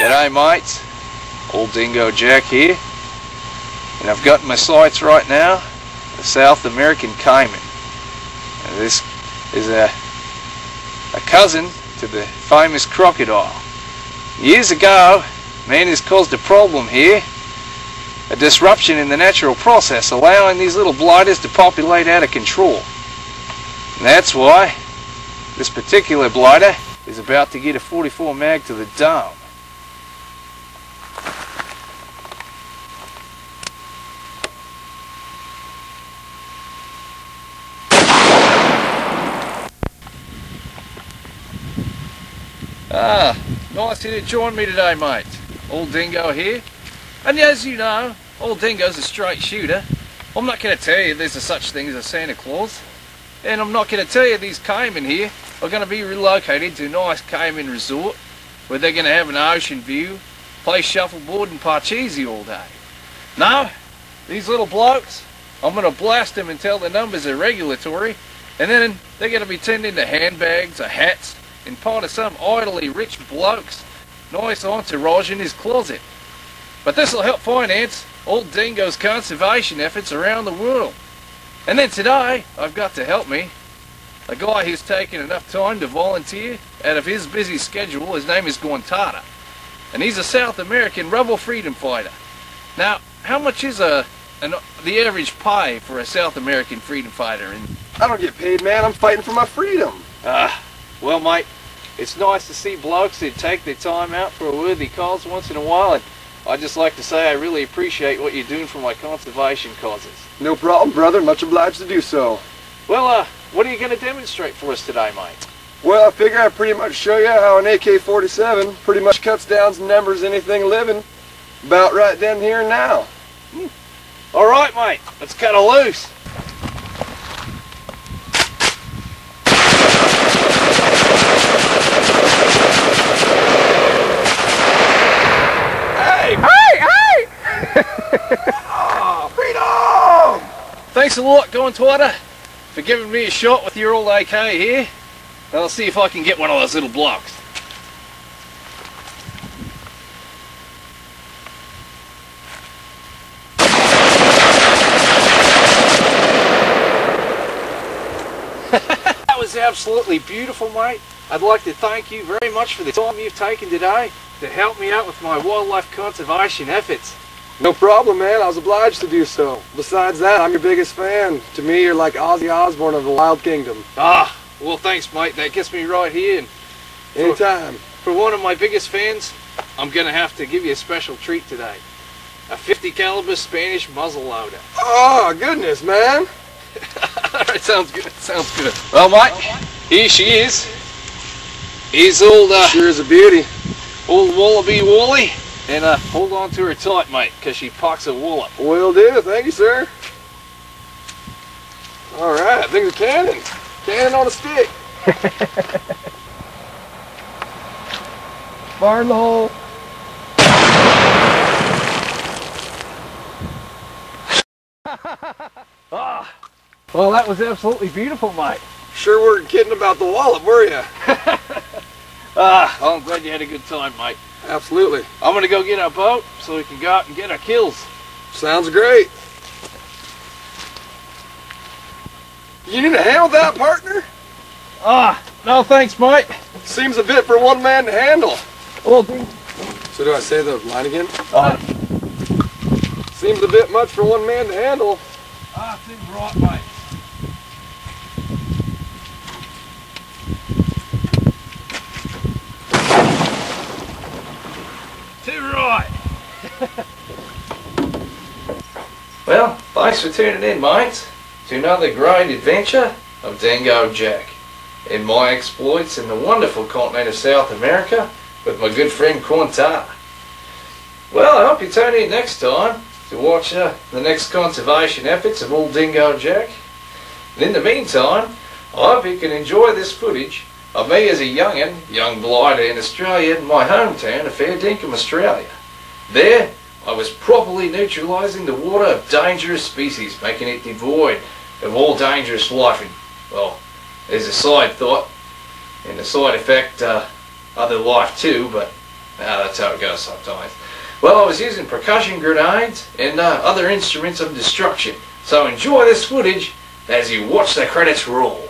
G'day mates, old Dingo Jack here, and I've got in my sights right now the South American Camen. And this is a cousin to the famous crocodile. Years ago, man has caused a problem here, a disruption in the natural process, allowing these little blighters to populate out of control. And that's why this particular blighter is about to get a 44 mag to the dome. Nice you to join me today, mate. Old Dingo here. And as you know, old Dingo's a straight shooter. I'm not going to tell you there's a such thing as a Santa Claus. And I'm not going to tell you these Camen here are going to be relocated to a nice Camen resort where they're going to have an ocean view, play shuffleboard and parcheesi all day. No, these little blokes, I'm going to blast them until the numbers are regulatory, and then they're going to be turned into handbags or hats in part of some idly rich bloke's nice entourage in his closet. But this will help finance old Dingo's conservation efforts around the world. And then today, I've got to help me a guy who's taken enough time to volunteer out of his busy schedule. His name is Guantata, and he's a South American rebel freedom fighter. Now, how much is the average pay for a South American freedom fighter? I don't get paid, man. I'm fighting for my freedom. Well, mate, it's nice to see blokes that take their time out for a worthy cause once in a while, and I'd just like to say I really appreciate what you're doing for my conservation causes. No problem, brother. Much obliged to do so. Well, what are you going to demonstrate for us today, mate? Well, I figure I'd pretty much show you how an AK-47 pretty much cuts down and numbers anything living about right then, here, and now. All right, mate. Let's cut her loose. Freedom! Thanks a lot, Guantata, for giving me a shot with your old AK here. I'll see if I can get one of those little blocks. That was absolutely beautiful, mate. I'd like to thank you very much for the time you've taken today to help me out with my wildlife conservation efforts. No problem, man. I was obliged to do so. Besides that, I'm your biggest fan. To me, you're like Ozzy Osbourne of the Wild Kingdom. Ah, well, thanks, mate. That gets me right here. And anytime. For one of my biggest fans, I'm going to have to give you a special treat today. A 50 caliber Spanish muzzleloader. Oh, goodness, man. Alright, sounds good. Sounds good. Well, mate, here she is. Here's old, sure is a beauty. Old Wallaby Wally. And hold on to her tight, mate, because she pocks a wallop. Will do. Thank you, sir. All right, things are cannon. Cannon on a stick. Fire in the hole. Well, that was absolutely beautiful, mate. Sure weren't kidding about the wallop, were you? Well, I'm glad you had a good time, mate. Absolutely. I'm going to go get our boat so we can go out and get our kills. Sounds great. You need a hand with that, partner? No thanks, mate. Seems a bit for one man to handle. Old Dingo. So do I say the line again? Uh-huh. Seems a bit much for one man to handle. Seems right, mate. Too right. Well, thanks for tuning in, mates, to another great adventure of Dingo Jack in my exploits in the wonderful continent of South America with my good friend Quantar. Well, I hope you tune in next time to watch the next conservation efforts of old Dingo Jack. And in the meantime, I hope you can enjoy this footage of me as a young blighter in Australia, in my hometown of Fair Dinkum, Australia. There, I was properly neutralising the water of dangerous species, making it devoid of all dangerous life. And, well, there's a side thought and a side effect, other life too, but that's how it goes sometimes. Well, I was using percussion grenades and other instruments of destruction. So enjoy this footage as you watch the credits roll.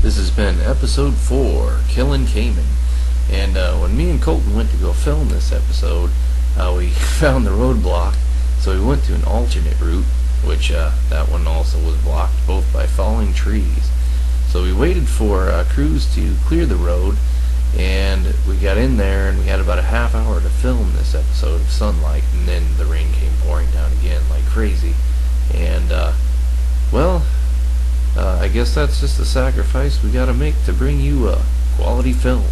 This has been episode 4, Killing Camen. And when me and Colton went to go film this episode, we found the roadblock, so we went to an alternate route, which that one also was blocked, both by falling trees. So we waited for crews to clear the road, and we got in there, and we had about a half hour to film this episode of sunlight, and then the rain came pouring down again like crazy. And, well, I guess that's just the sacrifice we gotta make to bring you a quality film.